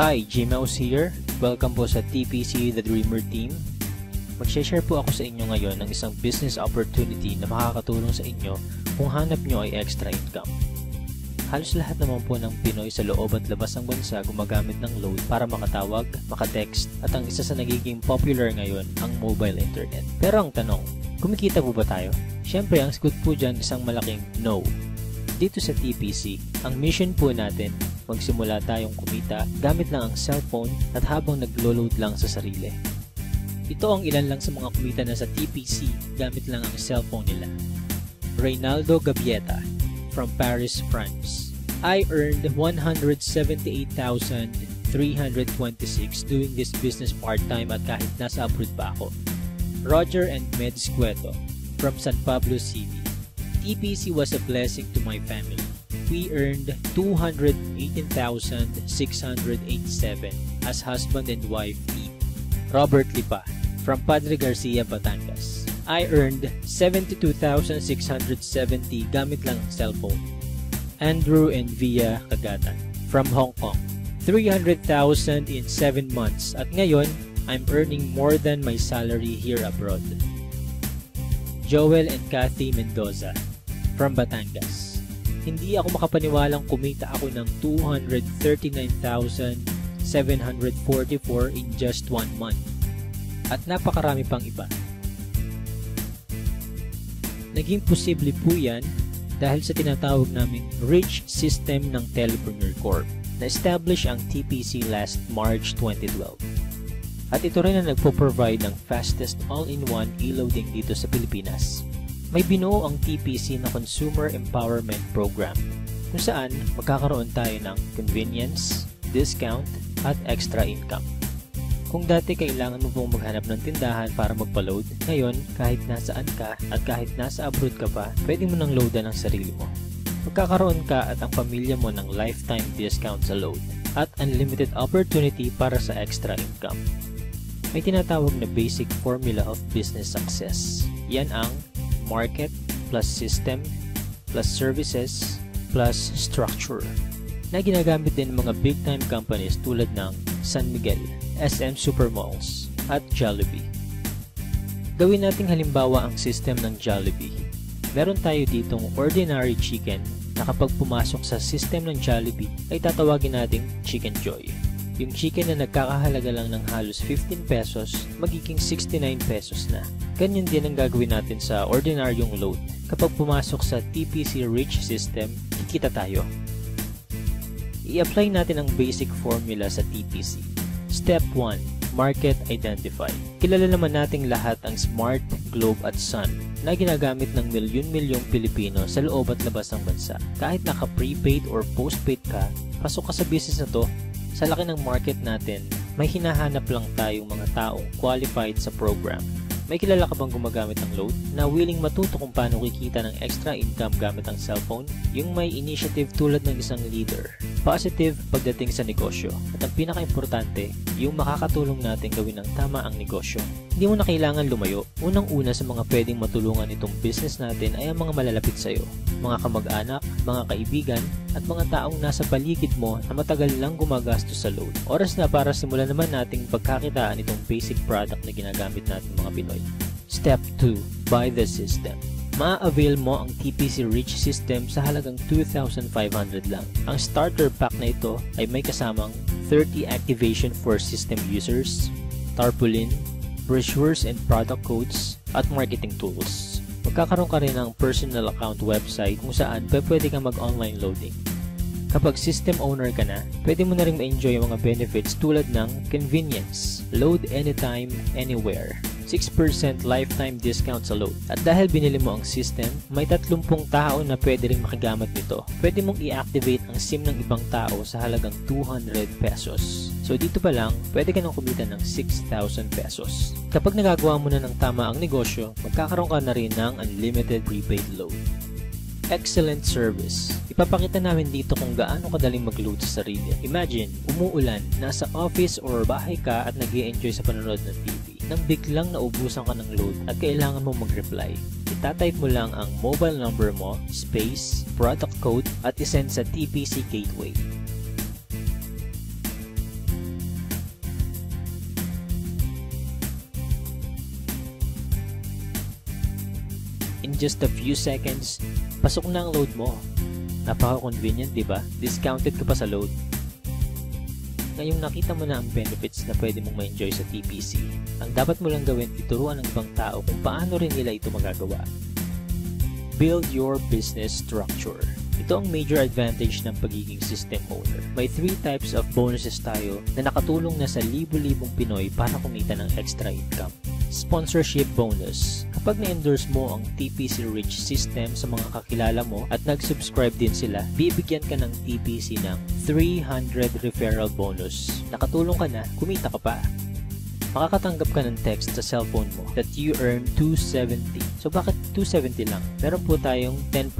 Hi, Gmouse here. Welcome po sa TPC The Dreamer Team. Mag-share po ako sa inyo ngayon ng isang business opportunity na makakatulong sa inyo kung hanap nyo ay extra income. Halos lahat naman po ng Pinoy sa loob at labas ng bansa gumagamit ng load para makatawag, makatext, at ang isa sa nagiging popular ngayon ang mobile internet. Pero ang tanong, kumikita po ba tayo? Syempre, ang sagot po dyan isang malaking no. Dito sa TPC, ang mission po natin, magsimula tayong kumita gamit lang ang cellphone at habang naglo-load lang sa sarili. Ito ang ilan lang sa mga kumita na sa TPC gamit lang ang cellphone nila. Reynaldo Gabieta from Paris, France. I earned 178,326 doing this business part-time at kahit nasa abroad pa ako. Roger and Meds Cueto from San Pablo City. TPC was a blessing to my family. We earned 218,687 as husband and wife team. Robert Lipa from Padre Garcia, Batangas. I earned 72,670 gamit lang ang cellphone. Andrew and Via Kagatan from Hong Kong. 300,000 in 7 months at ngayon, I'm earning more than my salary here abroad. Joel and Kathy Mendoza from Batangas. Hindi ako makapaniwalang kumita ako ng 239,744 in just 1 month. At napakarami pang iba. Naging posible po yan dahil sa tinatawag naming Rich System ng Telepreneur Corp. Na-establish ang TPC last March 2012. At ito rin ang nagpo-provide ng fastest all-in-one e-loading dito sa Pilipinas. May binuo ang TPC na Consumer Empowerment Program kung saan magkakaroon tayo ng convenience, discount, at extra income. Kung dati kailangan mo pong maghanap ng tindahan para magpa-load, ngayon kahit nasaan ka at kahit nasa abroad ka pa, pwede mo nang loadan ang sarili mo. Magkakaroon ka at ang pamilya mo ng lifetime discount sa load at unlimited opportunity para sa extra income. May tinatawag na basic formula of business success. Yan ang market plus system plus services plus structure na ginagamit din ng mga big time companies tulad ng San Miguel, SM Supermalls at Jollibee. Gawin nating halimbawa ang system ng Jollibee. Meron tayo ditong ordinary chicken na kapag pumasok sa system ng Jollibee ay tatawagin nating Chicken Joy. Yung chicken na nagkakahalaga lang ng halos 15 pesos, magiging 69 pesos na. Ganyan din ang gagawin natin sa ordinaryong load. Kapag pumasok sa TPC Rich System, kikita tayo. I-apply natin ang basic formula sa TPC. Step 1. Market Identify. Kilala naman nating lahat ang Smart, Globe at Sun na ginagamit ng milyon-milyong Pilipino sa loob at labas ng bansa. Kahit naka-prepaid or postpaid ka, pasok ka sa business na to. Sa laki ng market natin, may hinahanap lang tayong mga taong qualified sa program. May kilala ka bang gumagamit ng load na willing matuto kung paano kikita ng extra income gamit ang cellphone? Yung may initiative tulad ng isang leader. Positive pagdating sa negosyo. At ang pinaka-importante, yung makakatulong natin gawin ng tama ang negosyo. Hindi mo na kailangan lumayo. Unang-una sa mga pwedeng matulungan itong business natin ay ang mga malalapit sa'yo. Mga kamag-anak, mga kaibigan, at mga taong nasa paligid mo na matagal lang gumagastos sa load. Oras na para simulan naman nating pagkakitaan itong basic product na ginagamit natin mga Pinoy. Step 2. Buy the system. Ma-avail mo ang TPC Rich System sa halagang 2,500 lang. Ang starter pack na ito ay may kasamang 30 activation for system users, tarpaulin, brochures and product codes, at marketing tools. Magkakaroon ka rin ng personal account website kung saan pwede kang mag-online loading. Kapag system owner ka na, pwede mo na rin ma-enjoy ang mga benefits tulad ng convenience, load anytime, anywhere, 6% lifetime discount sa load. At dahil binili mo ang system, may 30 tao na pwede rin makigamit nito. Pwede mong i-activate ang SIM ng ibang tao sa halagang 200 pesos. So dito pa lang, pwede ka nang kumita ng 6,000 pesos. Kapag nagagawa mo na ng tama ang negosyo, magkakaroon ka na rin ng unlimited prepaid load. Excellent service. Ipapakita namin dito kung gaano kadaling mag-load sa sarili. Imagine, umuulan, nasa office or bahay ka at nag-i-enjoy sa panonood ng TV. Nang biglang naubusan ka ng load at kailangan mo mag-reply, itatype mo lang ang mobile number mo, space, product code at isend sa TPC Gateway. in just a few seconds, pasok na ang load mo. Napaka-convenient, di ba? Discounted ka pa sa load. Ngayong nakita mo na ang benefits na pwede mong ma-enjoy sa TPC, ang dapat mo lang gawin, ituruan ng ibang tao kung paano rin nila ito magagawa. Build your business structure. Ito ang major advantage ng pagiging system owner. May 3 types of bonuses tayo na nakatulong na sa libo-libong Pinoy para kumita ng extra income. Sponsorship bonus. Kapag na-endorse mo ang TPC Rich system sa mga kakilala mo at nag-subscribe din sila, bibigyan ka ng TPC ng 300 referral bonus. Nakatulong ka na, kumita ka pa. Makakatanggap ka ng text sa cellphone mo that you earn 270. So bakit 270 lang? Meron po tayong 10%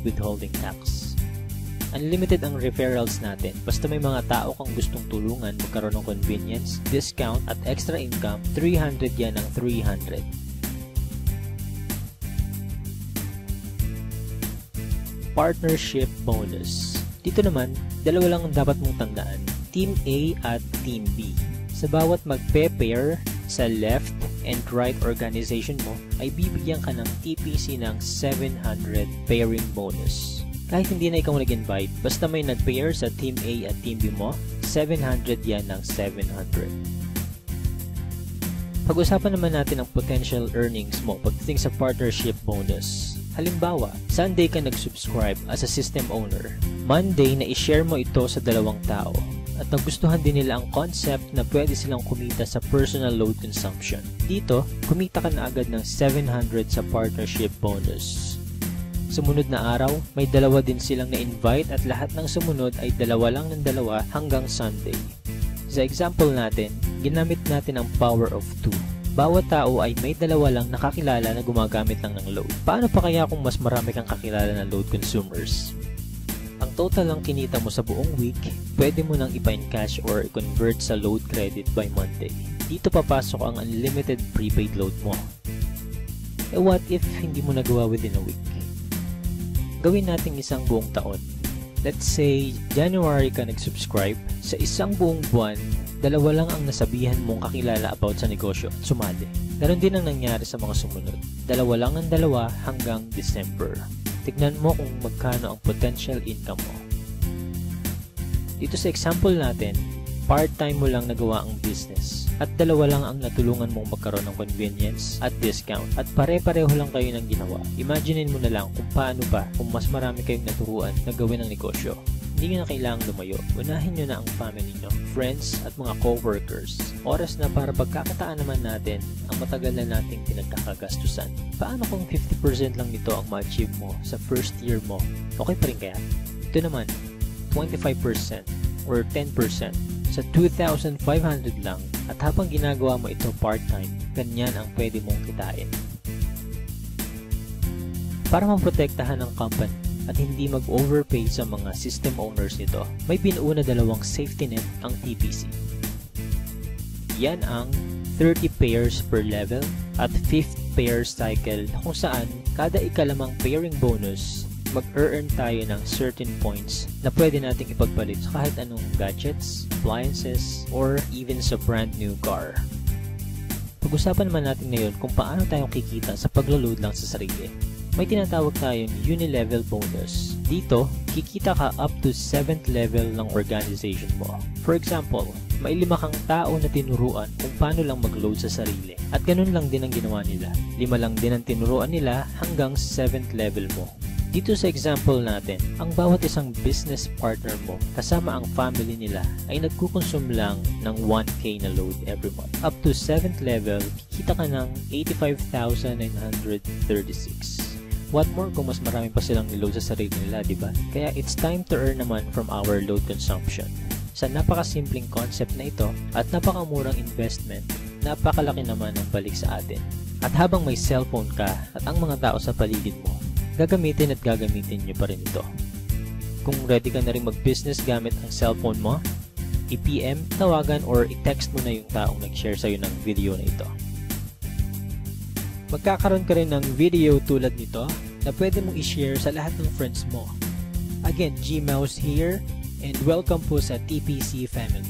withholding tax. Unlimited ang referrals natin. Basta may mga tao kang gustong tulungan magkaroon ng convenience, discount at extra income, 300 yan ang 300. Partnership bonus. Dito naman, dalawa lang ang dapat mong tandaan. Team A at Team B. Sa bawat magpe-pair sa left and right organization mo, ay bibigyan ka ng TPC ng 700 pairing bonus. Kahit hindi na ikaw nag-invite, basta may nag-pair sa Team A at Team B mo, 700 yan ng 700. Pag-usapan naman natin ang potential earnings mo pagdating sa partnership bonus. Halimbawa, Sunday ka nag-subscribe as a system owner. Monday na i-share mo ito sa 2 tao. At nagustuhan din nila ang concept na pwede silang kumita sa personal load consumption. Dito, kumita ka na agad ng 700 sa partnership bonus. Sumunod na araw, may 2 din silang na-invite at lahat ng sumunod ay 2 lang ng 2 hanggang Sunday. Sa example natin, ginamit natin ang power of 2. Bawat tao ay may 2 lang nakakilala na gumagamit lang ng load. Paano pa kaya kung mas marami kang kakilala na load consumers? Ang total lang kinita mo sa buong week, pwede mo nang ipa-encash or i-convert sa load credit by Monday. Dito papasok ang unlimited prepaid load mo. Eh what if hindi mo nagawa within a week? Gawin natin isang buong taon. Let's say, January ka nag-subscribe. Sa isang buong buwan, 2 lang ang nasabihan mong kakilala about sa negosyo at sumali. Ganon din ang nangyari sa mga sumunod. 2 lang ng 2 hanggang December. Tignan mo kung magkano ang potential income mo. Dito sa example natin, part-time mo lang nagawa ang business at 2 lang ang natulungan mong magkaroon ng convenience at discount at pare-pareho lang kayo ng ginawa. Imaginein mo na lang kung paano pa kung mas marami kayong naturuan na gawin ang negosyo. Hindi nyo na kailangang lumayo. Unahin nyo na ang family nyo, friends at mga co-workers. Oras na para pagkakataan naman natin ang matagal na nating pinagkakagastusan. Paano kung 50% lang nito ang ma-achieve mo sa first year mo? Okay pa rin kaya? Ito naman, 25% or 10% sa 2,500 lang at habang ginagawa mo ito part-time, ganyan ang pwede mong kitain. Para maprotektahan ang company at hindi mag-overpay sa mga system owners nito, may binuo na 2 safety net ang TPC. Yan ang 30 pairs per level at 5th pair cycle kung saan kada ikalimang pairing bonus, mag-earn tayo ng certain points na pwede nating ipagpalit sa kahit anong gadgets, appliances, or even sa brand new car. Pag-usapan naman natin ngayon kung paano tayo kikita sa paglo-load lang sa sarili. May tinatawag tayong uni-level bonus. Dito, kikita ka up to 7th level ng organization mo. For example, may 5 kang tao na tinuruan kung paano lang mag-load sa sarili. At ganun lang din ang ginawa nila. 5 lang din ang tinuruan nila hanggang 7th level mo. Dito sa example natin, ang bawat isang business partner mo kasama ang family nila ay nagkukonsume lang ng 1K na load every month. Up to 7th level, kikita ka ng 85,936. What more kung mas marami pa silang niload sa sarili nila, diba? Kaya it's time to earn naman from our load consumption. Sa napakasimpleng concept na ito at napakamurang investment, napakalaki naman ang balik sa atin. At habang may cellphone ka at ang mga tao sa paligid mo, gagamitin at gagamitin nyo pa rin ito. Kung ready ka na rin mag-business gamit ang cellphone mo, i-PM, tawagan or i-text mo na yung taong nag-share sa'yo ng video na ito. Magkakaroon ka rin ng video tulad nito na pwede mong i-share sa lahat ng friends mo. Again, Gmouse here and welcome po sa TPC family.